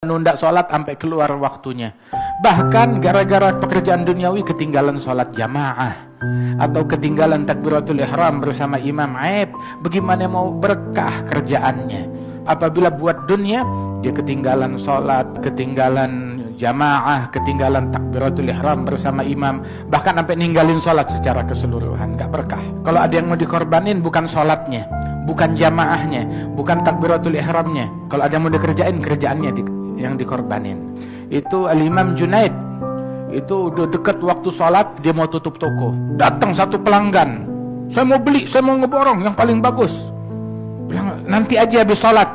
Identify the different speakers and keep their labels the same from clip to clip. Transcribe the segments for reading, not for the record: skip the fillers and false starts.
Speaker 1: nunda sholat sampai keluar waktunya. Bahkan gara-gara pekerjaan duniawi ketinggalan sholat jamaah atau ketinggalan takbiratul ihram bersama imam, aib. Bagaimana mau berkah kerjaannya? Apabila buat dunia, dia ketinggalan sholat, ketinggalan jamaah, ketinggalan takbiratul ihram bersama imam, bahkan sampai ninggalin sholat secara keseluruhan, gak berkah. Kalau ada yang mau dikorbanin, bukan sholatnya, bukan jamaahnya, bukan takbiratul ihramnya. Kalau ada yang mau dikerjain, kerjaannya yang dikorbanin. Itu Al-Imam Junaid, itu udah deket waktu sholat, dia mau tutup toko. Datang satu pelanggan, saya mau beli, saya mau ngeborong yang paling bagus. Bilang, nanti aja habis sholat,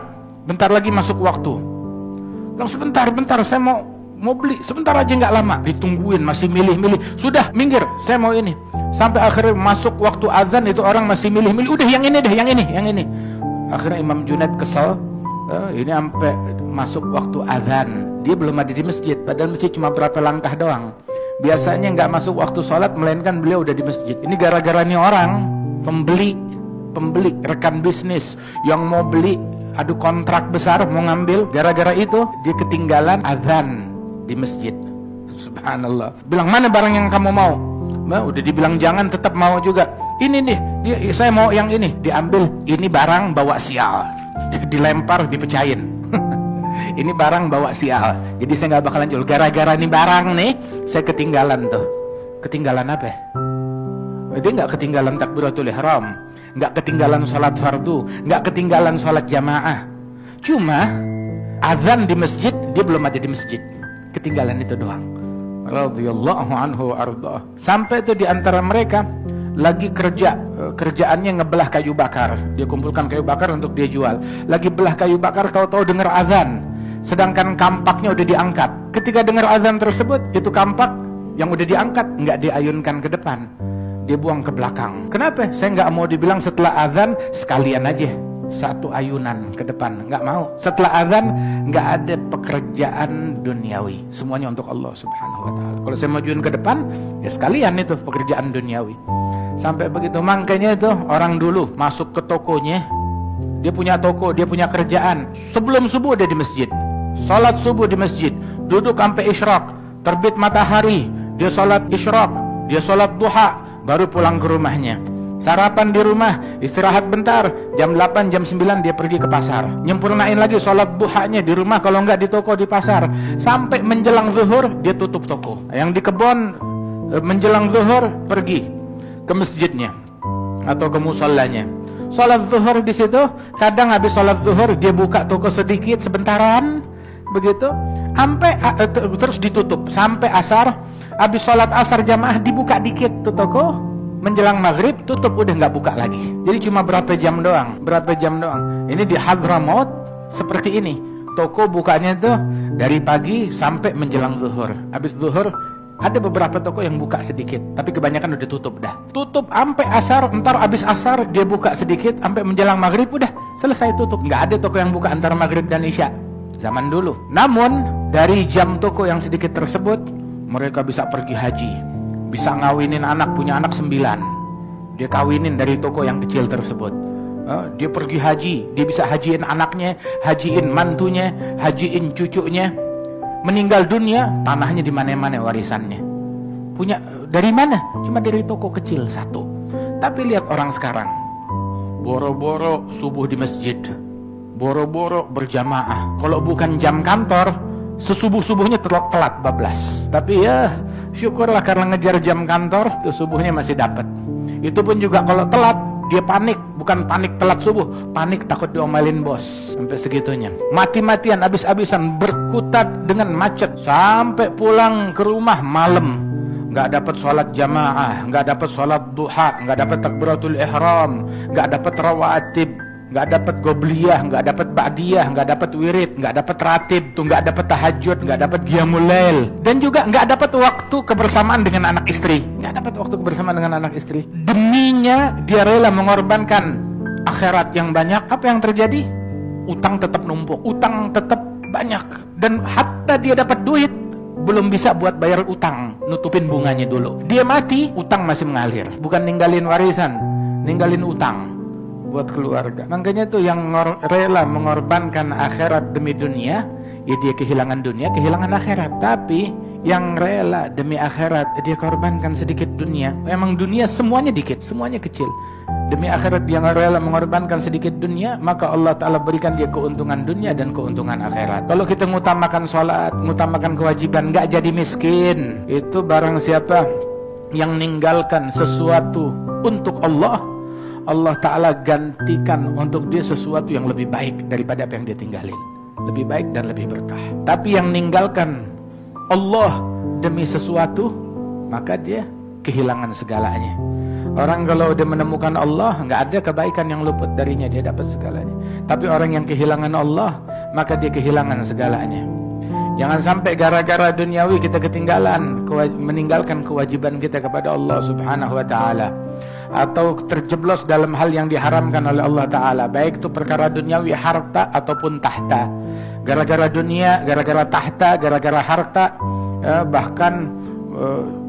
Speaker 1: bentar lagi masuk waktu. Bilang, sebentar, saya mau beli, sebentar aja, nggak lama. Ditungguin, masih milih-milih. Sudah, minggir, saya mau ini. Sampai akhirnya masuk waktu azan, itu orang masih milih-milih. Udah, yang ini deh, yang ini. Akhirnya Imam Junaid kesel. Ini sampai masuk waktu azan, dia belum ada di masjid, padahal masjid cuma berapa langkah doang. Biasanya nggak masuk waktu sholat, melainkan beliau udah di masjid. Ini gara-gara nih orang pembeli rekan bisnis yang mau beli, adu kontrak besar mau ngambil, gara-gara itu dia ketinggalan azan di masjid. Subhanallah. Bilang, mana barang yang kamu mau? Udah dibilang jangan, tetap mau juga. Ini nih, saya mau yang ini. Diambil, ini barang bawa sial. Dilempar, dipecahin. Ini barang bawa sial, jadi saya nggak bakalan jual. Gara-gara ini barang nih, saya ketinggalan tuh. Ketinggalan apa? Dia nggak ketinggalan takbiratul ihram, nggak ketinggalan sholat fardu, nggak ketinggalan sholat jamaah. Cuma azan di masjid, dia belum ada di masjid. Ketinggalan itu doang. Radhiyallahu anhu arda. Sampai itu di antara mereka lagi kerjaannya ngebelah kayu bakar. Dia kumpulkan kayu bakar untuk dia jual. Lagi belah kayu bakar, tahu-tahu dengar azan, sedangkan kampaknya udah diangkat. Ketika dengar azan tersebut, itu kampak yang udah diangkat nggak diayunkan ke depan, dia buang ke belakang. Kenapa? Saya nggak mau dibilang setelah azan sekalian aja satu ayunan ke depan, nggak mau. Setelah azan nggak ada pekerjaan duniawi, semuanya untuk Allah Subhanahu wa taala. Kalau saya majuin ke depan, ya sekalian itu pekerjaan duniawi. Sampai begitu, makanya itu orang dulu masuk ke tokonya, dia punya toko, dia punya kerjaan, sebelum subuh udah di masjid, sholat subuh di masjid, duduk sampai isyraq, terbit matahari, dia sholat isyraq, dia sholat duha, baru pulang ke rumahnya. Sarapan di rumah, istirahat bentar, jam 8, jam 9 dia pergi ke pasar, nyempurnain lagi sholat duhanya di rumah, kalau enggak di toko, di pasar. Sampai menjelang zuhur dia tutup toko. Yang di kebun menjelang zuhur pergi ke masjidnya atau ke musallanya, sholat zuhur di situ. Kadang habis sholat zuhur dia buka toko sedikit sebentaran begitu, sampai terus ditutup sampai asar. Habis sholat asar jamaah dibuka dikit tuh toko, menjelang maghrib tutup, udah nggak buka lagi. Jadi cuma berapa jam doang. Ini di Hadramaut seperti ini, toko bukanya tuh dari pagi sampai menjelang zuhur. Habis zuhur ada beberapa toko yang buka sedikit, tapi kebanyakan udah tutup dah. Tutup sampai asar, ntar abis asar dia buka sedikit sampai menjelang maghrib, udah selesai tutup. Nggak ada toko yang buka antara maghrib dan isya zaman dulu. Namun dari jam toko yang sedikit tersebut, mereka bisa pergi haji, bisa ngawinin anak, punya anak 9, dia kawinin dari toko yang kecil tersebut. Dia pergi haji, dia bisa hajiin anaknya, hajiin mantunya, hajiin cucunya. Meninggal dunia, tanahnya di mana-mana warisannya. Punya dari mana? Cuma dari toko kecil satu. Tapi lihat orang sekarang, boro-boro subuh di masjid, boro-boro berjamaah. Kalau bukan jam kantor, sesubuh-subuhnya telat bablas. Tapi ya syukurlah, karena ngejar jam kantor, itu subuhnya masih dapat. Itu pun juga kalau telat, dia panik, bukan panik telat subuh, panik takut diomelin bos. Sampai segitunya, mati-matian, abis-abisan, berkutat dengan macet, sampai pulang ke rumah malam, nggak dapat sholat jamaah, nggak dapat sholat duha, nggak dapat takbiratul ihram, nggak dapat rawatib, nggak dapat gobliyah, nggak dapat ba'diyah, nggak dapat wirid, nggak dapat ratib, tuh nggak dapat tahajud, nggak dapat qiyamul lail, dan juga nggak dapat waktu kebersamaan dengan anak istri. Nggak dapat waktu kebersamaan dengan anak istri. Deminya dia rela mengorbankan akhirat yang banyak. Apa yang terjadi? Utang tetap numpuk, utang tetap banyak, dan hatta dia dapat duit belum bisa buat bayar utang, nutupin bunganya dulu. Dia mati, utang masih mengalir. Bukan ninggalin warisan, ninggalin utang buat keluarga. Makanya tuh yang rela mengorbankan akhirat demi dunia, ya dia kehilangan dunia, kehilangan akhirat. Tapi yang rela demi akhirat, dia korbankan sedikit dunia. Emang dunia semuanya dikit, semuanya kecil. Demi akhirat yang rela mengorbankan sedikit dunia, maka Allah Ta'ala berikan dia keuntungan dunia dan keuntungan akhirat. Kalau kita ngutamakan sholat, ngutamakan kewajiban, gak jadi miskin. Itu barang siapa yang ninggalkan sesuatu untuk Allah, Allah Ta'ala gantikan untuk dia sesuatu yang lebih baik daripada apa yang dia tinggalin. Lebih baik dan lebih berkah. Tapi yang ninggalkan Allah demi sesuatu, maka dia kehilangan segalanya. Orang kalau udah menemukan Allah, nggak ada kebaikan yang luput darinya, dia dapat segalanya. Tapi orang yang kehilangan Allah, maka dia kehilangan segalanya. Jangan sampai gara-gara duniawi kita ketinggalan, meninggalkan kewajiban kita kepada Allah Subhanahu wa Ta'ala, atau terjeblos dalam hal yang diharamkan oleh Allah Ta'ala, baik itu perkara duniawi, harta ataupun tahta. Gara-gara dunia, gara-gara tahta, gara-gara harta, bahkan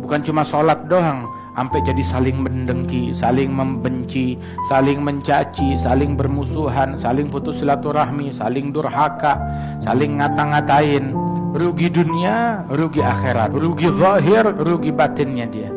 Speaker 1: bukan cuma sholat doang, sampai jadi saling mendengki, saling membenci, saling mencaci, saling bermusuhan, saling putus silaturahmi, saling durhaka, saling ngata-ngatain. Rugi dunia, rugi akhirat, rugi zahir, rugi batinnya dia.